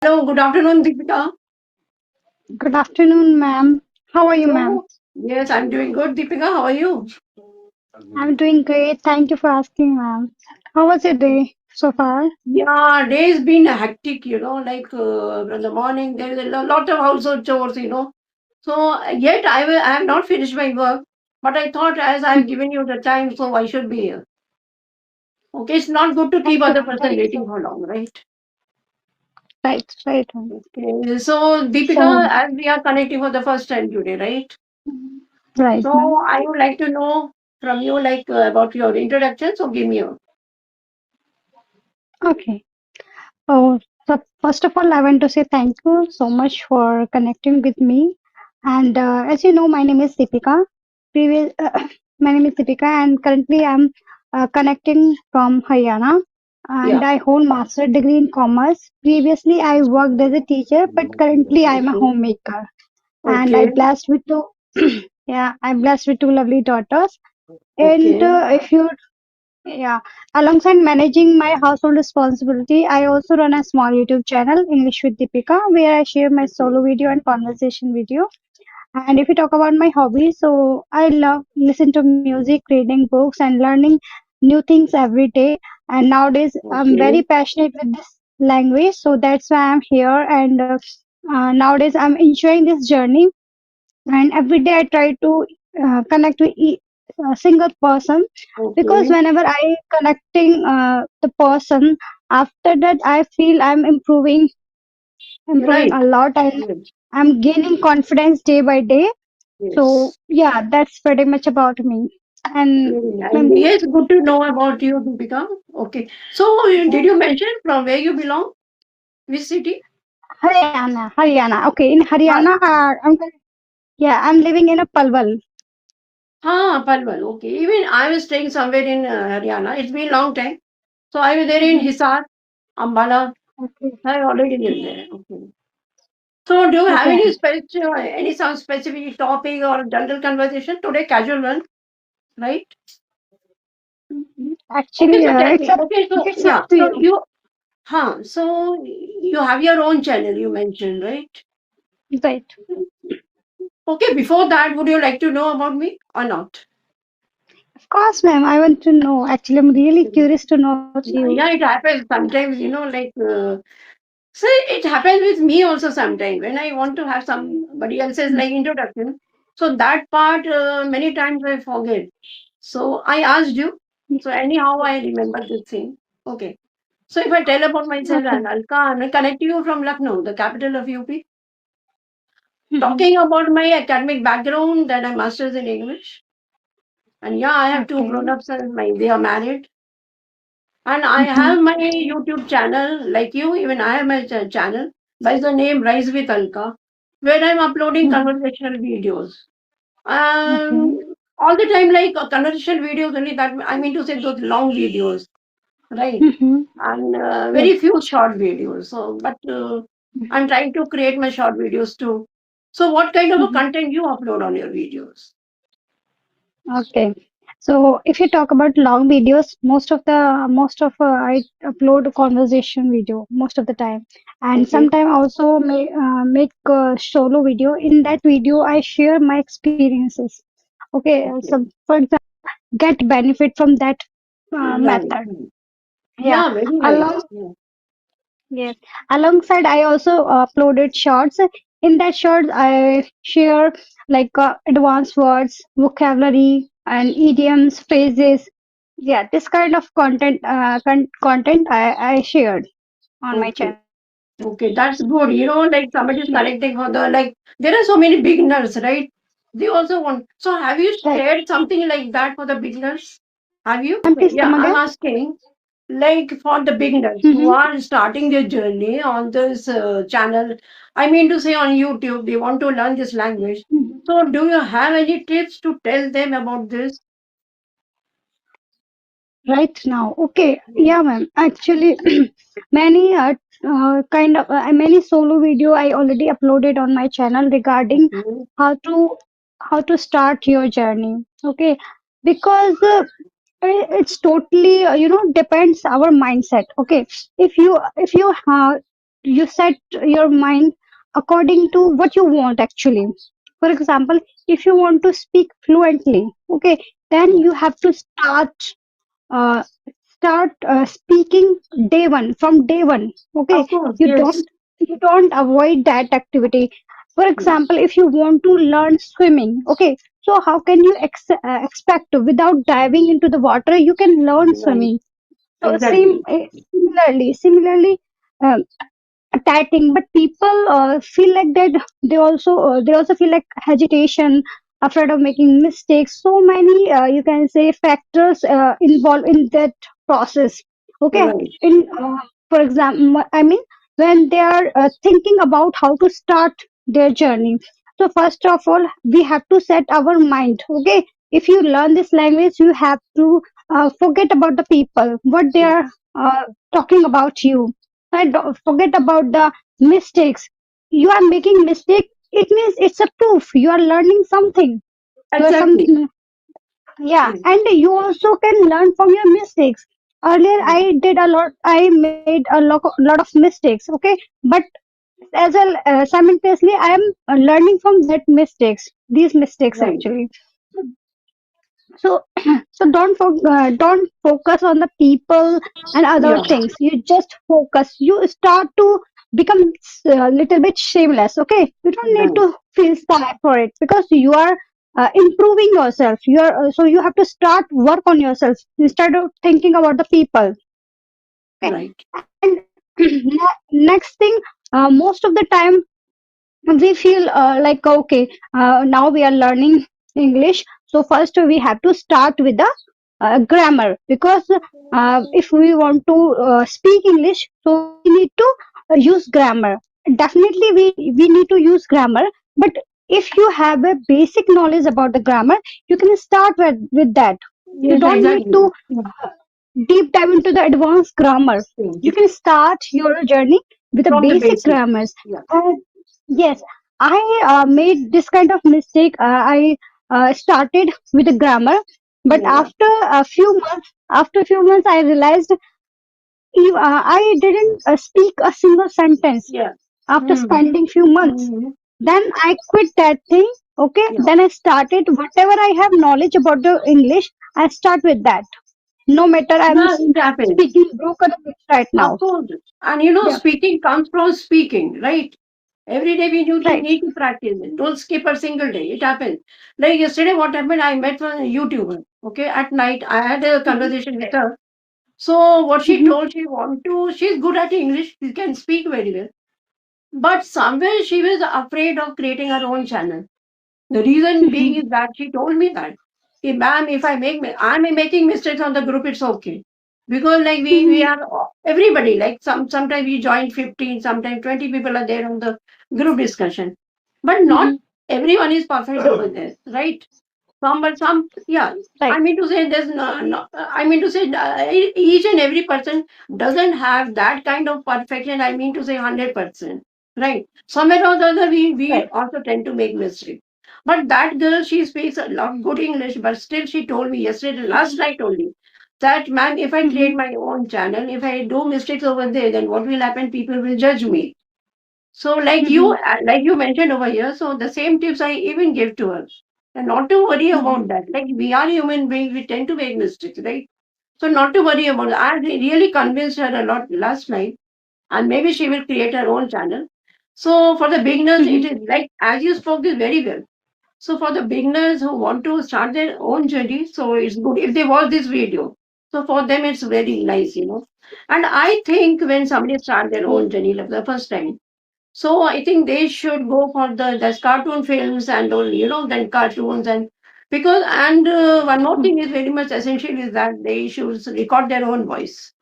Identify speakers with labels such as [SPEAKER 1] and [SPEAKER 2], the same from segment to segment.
[SPEAKER 1] Hello, good afternoon, Dipika.
[SPEAKER 2] Good afternoon, ma'am. How are you, ma'am?
[SPEAKER 1] So, yes, I'm doing good. Dipika, how are you?
[SPEAKER 2] I'm doing great. Thank you for asking, ma'am. How was your day so far?
[SPEAKER 1] Yeah, day's been hectic, in the morning there is a lot of household chores. So, yet I have not finished my work, but I thought as I have given you the time, so I should be here. Okay, it's not good to keep
[SPEAKER 2] Thank you,
[SPEAKER 1] other
[SPEAKER 2] ma'am.
[SPEAKER 1] person waiting for long, right?
[SPEAKER 2] Right, ma'am.
[SPEAKER 1] Okay, so
[SPEAKER 2] So,
[SPEAKER 1] Deepika, as we are connecting for the first time today, right?
[SPEAKER 2] right, ma'am.
[SPEAKER 1] So, I would like to know from you, about your introduction. So, give me a
[SPEAKER 2] Okay. Oh, so first of all, I want to say thank you so much for connecting with me. And as you know, my name is Dipika. Previous, my name is Dipika, and currently I'm connecting from Haryana.
[SPEAKER 1] yeah.
[SPEAKER 2] And I hold master degree in commerce. Previously, I worked as a teacher, but currently I'm a
[SPEAKER 1] Okay.
[SPEAKER 2] homemaker. And I
[SPEAKER 1] Okay.
[SPEAKER 2] blessed with two, yeah, I'm blessed with two lovely daughters. And
[SPEAKER 1] Okay.
[SPEAKER 2] if you yeah, alongside managing my household responsibility, I also run a small YouTube channel, English with Dipika, where I share my solo video and conversation video. And if you talk about my hobbies, so I love listen to music, reading books, and learning new things every day. And nowadays, I'm very
[SPEAKER 1] Okay.
[SPEAKER 2] passionate with this language, so that's why I'm here. And nowadays, I'm enjoying this journey, and every day I try to connect with a single person, because
[SPEAKER 1] Okay.
[SPEAKER 2] whenever I connecting the person, after that I feel I'm improving
[SPEAKER 1] Right.
[SPEAKER 2] a lot, and
[SPEAKER 1] Yes.
[SPEAKER 2] I'm gaining confidence day by day. So
[SPEAKER 1] Yes.
[SPEAKER 2] yeah, that's pretty much about me. And
[SPEAKER 1] Very nice.
[SPEAKER 2] um,
[SPEAKER 1] Yes, good to know about you, Deepika. Okay. So, did you mention from where you belong? Which city?
[SPEAKER 2] Haryana. Okay, in
[SPEAKER 1] Ah,
[SPEAKER 2] Haryana, yeah, I'm living in a Palwal.
[SPEAKER 1] Palwal. Okay. Even I was staying somewhere in Haryana. It's been a long time. So, I was there in
[SPEAKER 2] Mhm.
[SPEAKER 1] Hisar, Ambala.
[SPEAKER 2] Okay,
[SPEAKER 1] I already lived there. Okay. So, do you have
[SPEAKER 2] okay.
[SPEAKER 1] any some specific topic or general conversation today? Casual one, right? Okay,
[SPEAKER 2] Actually,
[SPEAKER 1] so tell
[SPEAKER 2] it's
[SPEAKER 1] me.
[SPEAKER 2] up
[SPEAKER 1] Okay, so
[SPEAKER 2] it's up
[SPEAKER 1] yeah,
[SPEAKER 2] to
[SPEAKER 1] so
[SPEAKER 2] you.
[SPEAKER 1] you have your own channel, you mentioned, right?
[SPEAKER 2] Right.
[SPEAKER 1] Okay, before that, would you like to know about me or not?
[SPEAKER 2] Of course, ma'am. I want to know. Actually, I'm really curious to know about you.
[SPEAKER 1] Yeah, it happens sometimes, so it happens with me also sometimes when I want to have somebody else's like introduction. So that part, many times I forget. So I asked you. So anyhow, I remember this thing. Okay. So if I tell about myself,
[SPEAKER 2] Okay.
[SPEAKER 1] and I'll connect you from Lucknow, the capital of UP.
[SPEAKER 2] Mhm.
[SPEAKER 1] Talking about my academic background, that I masters in English, and yeah, I have two
[SPEAKER 2] Okay.
[SPEAKER 1] grown-ups and they are married, and I
[SPEAKER 2] Mhm.
[SPEAKER 1] have my YouTube channel like you. Even I have my channel by the name Rise with Alka, where I'm uploading
[SPEAKER 2] Mhm.
[SPEAKER 1] conversational videos.
[SPEAKER 2] Okay.
[SPEAKER 1] All the time, like conversational videos only. That I mean to say those long videos, right?
[SPEAKER 2] Mhm.
[SPEAKER 1] And
[SPEAKER 2] Yes.
[SPEAKER 1] very few short videos. So, but
[SPEAKER 2] Mhm.
[SPEAKER 1] I'm trying to create my short videos too. So, what kind of a
[SPEAKER 2] Mhm.
[SPEAKER 1] content you upload on your videos?
[SPEAKER 2] Okay. So if you talk about long videos, most of I upload conversation video most of the time, and
[SPEAKER 1] Okay,
[SPEAKER 2] sometimes also make a solo video. In that video, I share my experiences. Okay.
[SPEAKER 1] okay,
[SPEAKER 2] So for example, get benefit from that
[SPEAKER 1] right.
[SPEAKER 2] method. Yeah.
[SPEAKER 1] Yeah, very nice.
[SPEAKER 2] Along
[SPEAKER 1] Yeah.
[SPEAKER 2] Yes. Alongside, I also uploaded shorts. In that shorts, I share like advanced words, vocabulary, and idioms, phrases. Yeah, this kind of content I shared on my
[SPEAKER 1] Okay,
[SPEAKER 2] channel.
[SPEAKER 1] okay, that's good. Like somebody is connecting for the like. There are so many beginners, right? They also want. So, have you
[SPEAKER 2] Right.
[SPEAKER 1] shared something like that for the beginners? Have you?
[SPEAKER 2] Ma'am, please
[SPEAKER 1] Yeah,
[SPEAKER 2] come
[SPEAKER 1] I'm
[SPEAKER 2] again.
[SPEAKER 1] asking. Like for the beginners who
[SPEAKER 2] Mm-hmm.
[SPEAKER 1] are starting their journey on this channel, I mean to say on YouTube, they want to learn this language. So, do you have any tips to tell them about this?
[SPEAKER 2] Right now. Okay. Yeah, ma'am. Actually, many many solo video I already uploaded on my channel regarding
[SPEAKER 1] Okay.
[SPEAKER 2] how to how to start your journey. Okay, because it's totally depends our mindset. Okay, if you you set your mind according to what you want actually. For example, if you want to speak fluently, okay, then
[SPEAKER 1] Yeah.
[SPEAKER 2] you have to uh, speaking day one, from day one, okay.
[SPEAKER 1] Of course,
[SPEAKER 2] you
[SPEAKER 1] yes.
[SPEAKER 2] don't you don't avoid that activity. For
[SPEAKER 1] Yes.
[SPEAKER 2] example, if you want to learn swimming, okay, so how can you expect without diving into the water you can learn
[SPEAKER 1] Right.
[SPEAKER 2] swimming? So
[SPEAKER 1] Exactly.
[SPEAKER 2] similarly, um, attacking, but people feel like that they also feel like hesitation, afraid of making mistakes. So many you can say factors involved in that process, okay.
[SPEAKER 1] Right.
[SPEAKER 2] In For example, I mean, when they are thinking about how to start their journey, so first of all we have to set our mind, okay. If you learn this language, you have to forget about the people, what they are uh, talking about you. And don't forget about the mistakes. You are making mistake. It means it's a proof you are learning something. You are some,
[SPEAKER 1] Exactly.
[SPEAKER 2] yeah,
[SPEAKER 1] Mm.
[SPEAKER 2] and you also can learn from your mistakes. Earlier,
[SPEAKER 1] Mm.
[SPEAKER 2] I did a lot. I made lot of mistakes. Okay, but as well simultaneously, I am learning from that mistakes. These mistakes
[SPEAKER 1] Right.
[SPEAKER 2] actually. So, so don't focus on the people and other
[SPEAKER 1] Yeah.
[SPEAKER 2] things. You just focus. You start to become a little bit shameless. Okay, you don't need
[SPEAKER 1] Right.
[SPEAKER 2] to feel sad for it because you are improving yourself. You are so you have to start work on yourself instead of thinking about the people. Okay,
[SPEAKER 1] Right.
[SPEAKER 2] and next thing, most of the time we feel like okay, now we are learning English, so first we have to start with the grammar, because if we want to speak English, so we need to use grammar. Definitely we need to use grammar, but if you have a basic knowledge about the grammar, you can start with that. You
[SPEAKER 1] Yes,
[SPEAKER 2] don't need
[SPEAKER 1] exactly.
[SPEAKER 2] to uh, deep dive into the advanced grammar.
[SPEAKER 1] Mm.
[SPEAKER 2] You can start your journey with the
[SPEAKER 1] From the
[SPEAKER 2] basic
[SPEAKER 1] basic.
[SPEAKER 2] grammars.
[SPEAKER 1] Yeah.
[SPEAKER 2] Uh, yes, I made this kind of mistake. I started with the grammar, but
[SPEAKER 1] Yeah.
[SPEAKER 2] after a few months, I realized I didn't speak a single sentence
[SPEAKER 1] Yeah.
[SPEAKER 2] after
[SPEAKER 1] Mm.
[SPEAKER 2] spending few months.
[SPEAKER 1] Mm.
[SPEAKER 2] Then I quit that thing. Okay,
[SPEAKER 1] Yeah.
[SPEAKER 2] then I started whatever I have knowledge about the English. I start with that. No matter
[SPEAKER 1] Yeah, it happens.
[SPEAKER 2] speaking broken English right
[SPEAKER 1] Of
[SPEAKER 2] now.
[SPEAKER 1] course. And
[SPEAKER 2] Yeah,
[SPEAKER 1] speaking comes from speaking, right? Every day we
[SPEAKER 2] right.
[SPEAKER 1] need to practice it. Don't skip a single day. It happens. Like yesterday, what happened? I met one YouTuber. Okay, at night I had a
[SPEAKER 2] Mhm,
[SPEAKER 1] conversation with her. So what she
[SPEAKER 2] mhm,
[SPEAKER 1] told, she's good at English. She can speak very well. But somewhere she was afraid of creating her own channel. The reason being
[SPEAKER 2] mhm,
[SPEAKER 1] is that she told me that, "Hey, ma'am, if I'm making mistakes on the group, it's okay. Because like we
[SPEAKER 2] mhm,
[SPEAKER 1] are everybody, like sometimes we join 15, sometimes 20 people are there on the group discussion. But not
[SPEAKER 2] mhm.
[SPEAKER 1] everyone is perfect over there, right? Some, yeah.
[SPEAKER 2] Right,
[SPEAKER 1] I mean to say, I mean to say, each and every person doesn't have that kind of perfection. I mean to say, 100%, right? Somewhere or the other, we
[SPEAKER 2] right.
[SPEAKER 1] also tend to make mistakes. But that girl, she speaks a lot good English, but still, she told me yesterday, last
[SPEAKER 2] Mhm,
[SPEAKER 1] night only, that man, if I create
[SPEAKER 2] mhm,
[SPEAKER 1] my own channel, if I do mistakes over there, then what will happen? People will judge me. So,
[SPEAKER 2] mhm,
[SPEAKER 1] like you mentioned over here, so the same tips I even give to her, and not to worry
[SPEAKER 2] mhm,
[SPEAKER 1] about that. Like we are human beings, we tend to make mistakes, right? So, not to worry about that. I really convinced her a lot last night, and maybe she will create her own channel. So, for the beginners, it
[SPEAKER 2] mhm,
[SPEAKER 1] is like as you spoke this very well. So, for the beginners who want to start their own journey, so it's good if they watch this video. So, for them, it's very nice. And I think when somebody start their
[SPEAKER 2] yes,
[SPEAKER 1] own journey like the first time, so I think they should go for there's cartoon films and all, then cartoons and because and one more
[SPEAKER 2] mhm,
[SPEAKER 1] thing is very much essential is that they should record their own voice.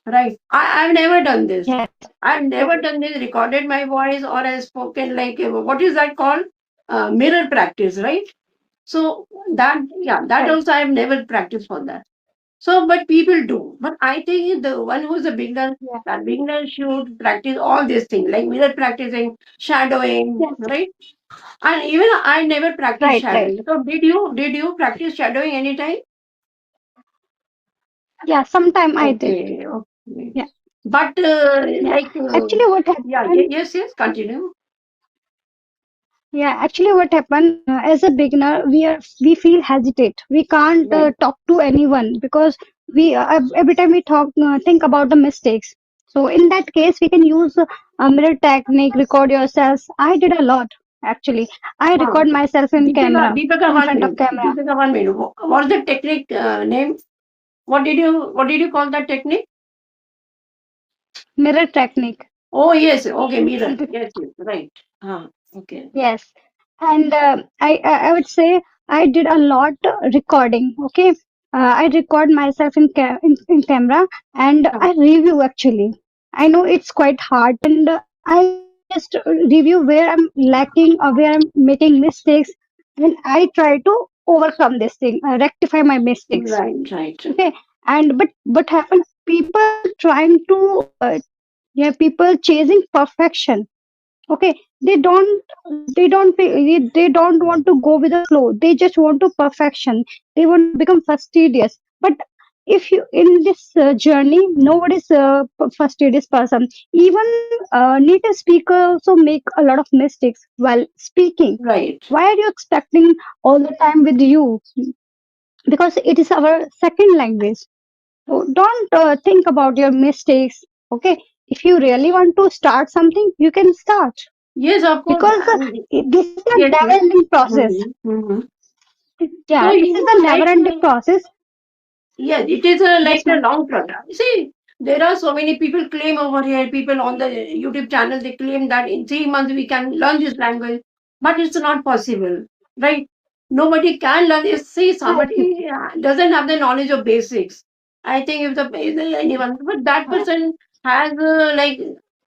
[SPEAKER 1] Right. I've never done this.
[SPEAKER 2] yes,
[SPEAKER 1] I've never
[SPEAKER 2] right,
[SPEAKER 1] done this, recorded my voice or I've spoken like what is that called? Mirror practice, right? So that yeah, that
[SPEAKER 2] right.
[SPEAKER 1] also I've never practiced for that. So, but people do. But I think the one who's a beginner,
[SPEAKER 2] Yeah,
[SPEAKER 1] that beginner should practice all these things, like mirror practicing, shadowing,
[SPEAKER 2] yes,
[SPEAKER 1] right? And even I never practiced
[SPEAKER 2] right, right.
[SPEAKER 1] shadowing. So, did you practice shadowing anytime?
[SPEAKER 2] Yeah, sometime I did.
[SPEAKER 1] Okay, okay.
[SPEAKER 2] Yeah.
[SPEAKER 1] But
[SPEAKER 2] Yeah.
[SPEAKER 1] like,
[SPEAKER 2] Actually, what
[SPEAKER 1] yeah,
[SPEAKER 2] happened?
[SPEAKER 1] yes, yes, continue.
[SPEAKER 2] Yeah, actually, what happened as a beginner, we feel hesitate. We can't
[SPEAKER 1] Right.
[SPEAKER 2] talk to anyone because we every time we talk think about the mistakes. So in that case, we can use a mirror technique, record yourselves. I did a lot actually. I
[SPEAKER 1] Huh.
[SPEAKER 2] record myself in
[SPEAKER 1] Deepika,
[SPEAKER 2] camera,
[SPEAKER 1] Deepika,
[SPEAKER 2] in
[SPEAKER 1] one
[SPEAKER 2] front of
[SPEAKER 1] minute.
[SPEAKER 2] camera,
[SPEAKER 1] Deepika, one minute. What's the technique name? What did you call that technique?
[SPEAKER 2] mirror technique.
[SPEAKER 1] Oh, yes. Okay, mirror. Yes, yes, right. Okay.
[SPEAKER 2] Yes, and I would say I did a lot recording. Okay, I record myself in camera and
[SPEAKER 1] Huh.
[SPEAKER 2] I review actually. I know it's quite hard, and I just review where I'm lacking or where I'm making mistakes, and I try to overcome this thing, rectify my mistakes.
[SPEAKER 1] Right, right.
[SPEAKER 2] Okay, and but what happens? People trying to yeah, people chasing perfection. Okay, they don't want to go with the flow. They just want to perfection. They want to become fastidious. But if you in this journey, nobody's a fastidious person. Even native speaker also make a lot of mistakes while speaking.
[SPEAKER 1] Right.
[SPEAKER 2] Why are you expecting all the time with you? Because it is our second language. So don't think about your mistakes. Okay, if you really want to start something, you can start
[SPEAKER 1] Yes, of course.
[SPEAKER 2] because this is a
[SPEAKER 1] Yes,
[SPEAKER 2] never
[SPEAKER 1] yes.
[SPEAKER 2] ending process.
[SPEAKER 1] Mm-hmm. So,
[SPEAKER 2] Yeah, this is a never
[SPEAKER 1] like,
[SPEAKER 2] ending process.
[SPEAKER 1] yes, it is like
[SPEAKER 2] Yes,
[SPEAKER 1] a
[SPEAKER 2] ma'am.
[SPEAKER 1] long product. See, there are so many people claim over here, people on the YouTube channel, they claim that in 3 months we can learn this language, but it's not possible, right? Nobody can learn it. See, somebody doesn't have the knowledge of basics. I think if anyone, but that person has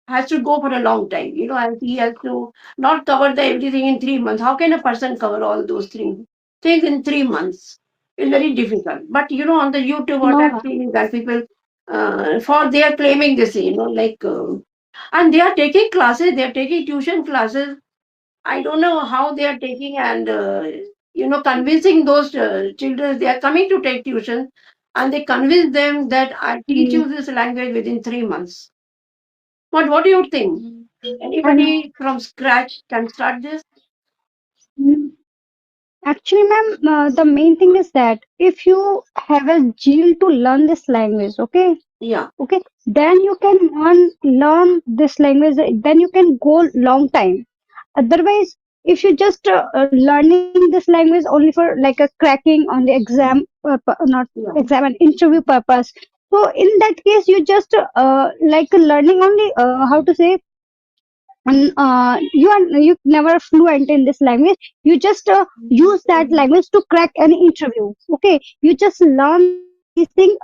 [SPEAKER 1] has to go for a long time, and he has to not cover the everything in 3 months. How can a person cover all those things in 3 months? It's very difficult. But on the YouTube, what
[SPEAKER 2] No,
[SPEAKER 1] I'm
[SPEAKER 2] ma'am.
[SPEAKER 1] seeing is that people, for they are claiming this, and they are taking classes, they are taking tuition classes. I don't know how they are taking and convincing those children they are coming to take tuition, and they convince them that I teach
[SPEAKER 2] Mm,
[SPEAKER 1] you this language within 3 months. But what do you think?
[SPEAKER 2] I know.
[SPEAKER 1] Anybody from scratch can start this?
[SPEAKER 2] Mm, Actually, ma'am, the main thing is that if you have a zeal to learn this language,
[SPEAKER 1] Yeah,
[SPEAKER 2] okay, then you can learn this language. Then you can go long time. Otherwise, if you just learning this language only for like a cracking on the exam, not
[SPEAKER 1] yeah,
[SPEAKER 2] exam and interview purpose. So in that case, you just like learning only how to say, and you never fluent in this language. You just use that language to crack any interview. Okay, you just learn these things.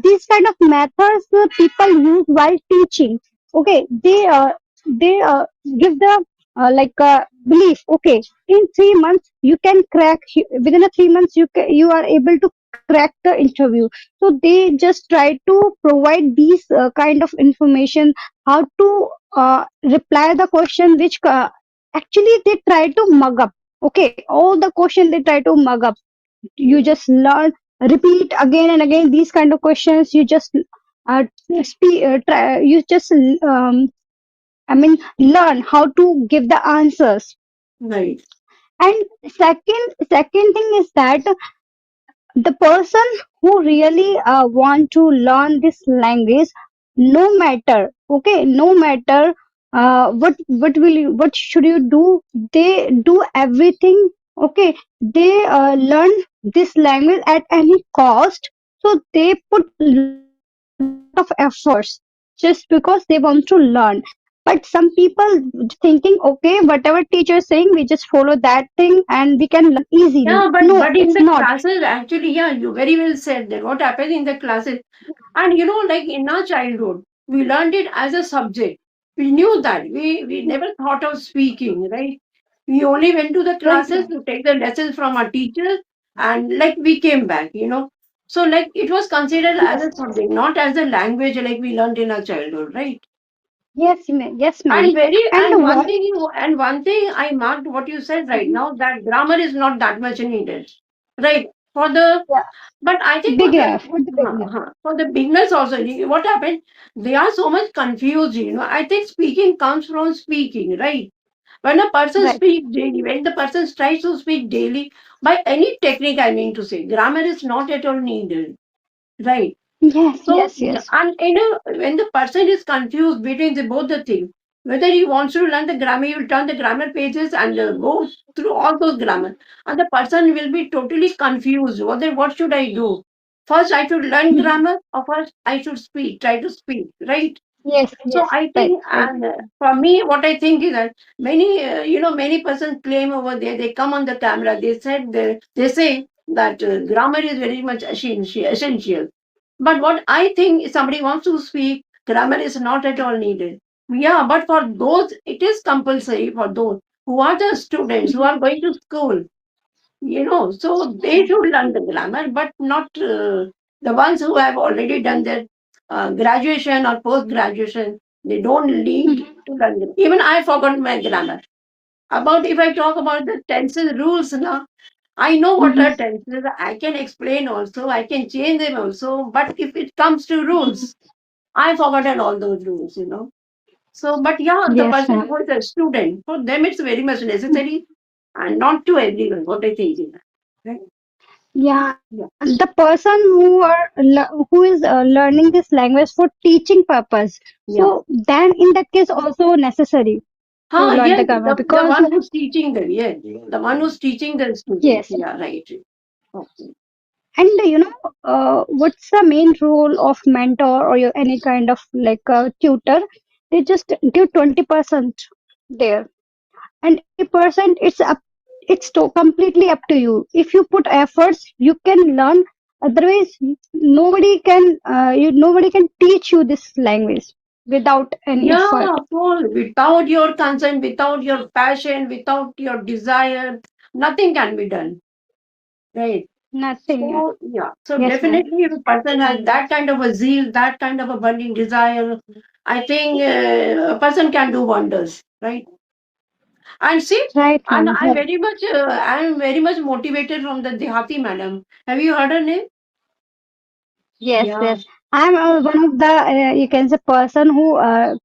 [SPEAKER 2] These kind of methods people use while teaching. Okay, they give the belief. Okay, in 3 months you can crack. Within a 3 months you are able to crack the interview. So they just try to provide these kind of information, how to reply the question which actually they try to mug up. Okay, all the question they try to mug up. You just learn, repeat again and again these kind of questions. You just you just I mean learn how to give the answers.
[SPEAKER 1] right.
[SPEAKER 2] And second thing is that the person who really want to learn this language, no matter, okay, no matter what should you do, they do everything. Okay, they learn this language at any cost. So they put a lot of efforts just because they want to learn. But some people thinking, okay, whatever teacher is saying, we just follow that thing and we can learn easily.
[SPEAKER 1] Yeah,
[SPEAKER 2] No,
[SPEAKER 1] but
[SPEAKER 2] it's
[SPEAKER 1] in the
[SPEAKER 2] not.
[SPEAKER 1] classes, actually, yeah, you very well said that. What happens in the classes, and like in our childhood, we learned it as a subject. We knew that. We never thought of speaking, right? We only went to the
[SPEAKER 2] Right,
[SPEAKER 1] classes to take the lessons from our teachers, and like we came back. So like it was considered as
[SPEAKER 2] yes,
[SPEAKER 1] a subject, not as a language like we learned in our childhood, right?
[SPEAKER 2] yes, ma'am.
[SPEAKER 1] And
[SPEAKER 2] And
[SPEAKER 1] one
[SPEAKER 2] what?
[SPEAKER 1] thing I marked what you said right
[SPEAKER 2] Mhm.
[SPEAKER 1] now, that grammar is not that much needed. Right. For the,
[SPEAKER 2] Yeah.
[SPEAKER 1] but I think
[SPEAKER 2] Beginner, for the beginner.
[SPEAKER 1] for the beginners also, what happened? They are so much confused. I think speaking comes from speaking, right? When a person
[SPEAKER 2] Right.
[SPEAKER 1] speaks daily, when the person tries to speak daily, by any technique, I mean to say, grammar is not at all needed, right?
[SPEAKER 2] Yes,
[SPEAKER 1] So,
[SPEAKER 2] yes, yes.
[SPEAKER 1] and when the person is confused between both the things, whether he wants to learn the grammar, he will turn the grammar pages and go through all those grammar, and the person will be totally confused. What should I do? First, I should learn
[SPEAKER 2] Mhm.
[SPEAKER 1] grammar, or first I should speak, try to speak, right?
[SPEAKER 2] Yes,
[SPEAKER 1] So
[SPEAKER 2] yes.
[SPEAKER 1] I
[SPEAKER 2] Right,
[SPEAKER 1] think,
[SPEAKER 2] right.
[SPEAKER 1] and for me, what I think is that many persons claim over there. They come on the camera. They say that grammar is very much essential. But what I think, if somebody wants to speak, grammar is not at all needed. Yeah, but for those, it is compulsory for those who are the students who are going to school. So they should learn the grammar, but not the ones who have already done their graduation or post graduation. They don't need
[SPEAKER 2] Mhm.
[SPEAKER 1] to learn it. Even I forgot my grammar. About If I talk about the tenses rules now, I know what
[SPEAKER 2] Mhm.
[SPEAKER 1] are tenses. I can explain also. I can change them also. But if it comes to
[SPEAKER 2] Mhm.
[SPEAKER 1] rules, I forgotten all those rules. So, but yeah, the
[SPEAKER 2] Yes,
[SPEAKER 1] person
[SPEAKER 2] ma'am.
[SPEAKER 1] who is a student, for them it's very much necessary, and not to everyone. What I think is that. Right?
[SPEAKER 2] Yeah,
[SPEAKER 1] Yeah.
[SPEAKER 2] the person who is learning this language for teaching purpose.
[SPEAKER 1] Yeah.
[SPEAKER 2] So then, in that case, also necessary to learn the
[SPEAKER 1] Yes,
[SPEAKER 2] grammar
[SPEAKER 1] the
[SPEAKER 2] because
[SPEAKER 1] one who's teaching them, yes. The one who's teaching the students.
[SPEAKER 2] yes,
[SPEAKER 1] Yeah, right. Okay.
[SPEAKER 2] and what's the main role of mentor or any kind of like a tutor? They just give 20% there, and 80% it's completely up to you. If you put efforts, you can learn. Otherwise, nobody can teach you this language without any
[SPEAKER 1] Yeah,
[SPEAKER 2] effort.
[SPEAKER 1] of course. Without your consent, without your passion, without your desire, nothing can be done. Right.
[SPEAKER 2] Nothing.
[SPEAKER 1] So, yeah. So,
[SPEAKER 2] Yes, ma'am.
[SPEAKER 1] definitely, if a person has that kind of a zeal, that kind of a burning desire, I think a person can do wonders. Right. And see,
[SPEAKER 2] Right,
[SPEAKER 1] and
[SPEAKER 2] ma'am. Right.
[SPEAKER 1] I'm very much motivated from the Dehati madam. Have you heard her name?
[SPEAKER 2] Yes,
[SPEAKER 1] Yeah.
[SPEAKER 2] yes. I'm one of the you can say person who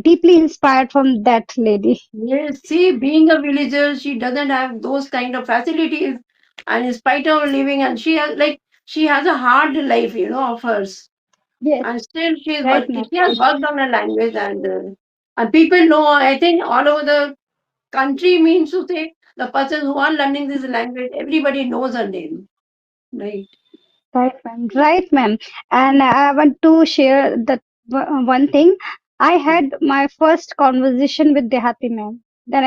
[SPEAKER 2] deeply inspired from that lady.
[SPEAKER 1] Yes, see, being a villager, she doesn't have those kind of facilities, and in spite of living, and she has a hard life, of hers,
[SPEAKER 2] Yes.
[SPEAKER 1] and still she is
[SPEAKER 2] Right,
[SPEAKER 1] working.
[SPEAKER 2] ma'am.
[SPEAKER 1] She has
[SPEAKER 2] Right.
[SPEAKER 1] worked on her language, and people know. I think all over the country means to say the person who are learning this language, everybody knows her name, right?
[SPEAKER 2] Right, ma'am. Right, ma'am. And I want to share that one thing. I had my first conversation with Dehati ma'am. Then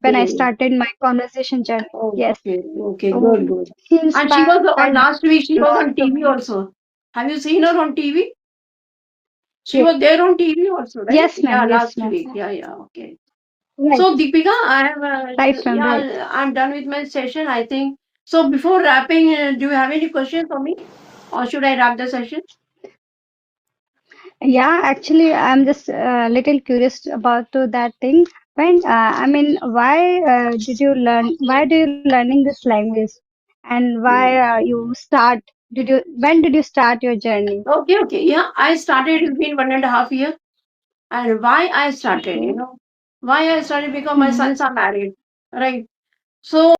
[SPEAKER 2] when I
[SPEAKER 1] Okay,
[SPEAKER 2] started my conversation journey. Yes.
[SPEAKER 1] okay, okay,
[SPEAKER 2] So
[SPEAKER 1] good, good.
[SPEAKER 2] she
[SPEAKER 1] And she was
[SPEAKER 2] inspired
[SPEAKER 1] on last week. She
[SPEAKER 2] a
[SPEAKER 1] was
[SPEAKER 2] lot
[SPEAKER 1] on
[SPEAKER 2] to
[SPEAKER 1] TV
[SPEAKER 2] me.
[SPEAKER 1] also. Have you seen her on TV? She
[SPEAKER 2] Yes.
[SPEAKER 1] was there on TV also, right?
[SPEAKER 2] Yes, ma'am.
[SPEAKER 1] Yeah,
[SPEAKER 2] Yes,
[SPEAKER 1] last
[SPEAKER 2] ma'am.
[SPEAKER 1] week. Yeah, yeah, okay.
[SPEAKER 2] Right.
[SPEAKER 1] So, Deepika, I have,
[SPEAKER 2] Right, ma'am. Right.
[SPEAKER 1] I'm done with my session, I think. So, before wrapping, do you have any questions for me? Or should I wrap the session?
[SPEAKER 2] Yeah, actually, I'm just a little curious about to that thing. I mean, why do you learning this language? And why
[SPEAKER 1] Hmm.
[SPEAKER 2] you start, when did you start your journey?
[SPEAKER 1] Okay, okay. Yeah, I started, it's been 1.5 years. And why I started,
[SPEAKER 2] Okay.
[SPEAKER 1] why I started because my
[SPEAKER 2] Mm-hmm.
[SPEAKER 1] sons are married, right? So,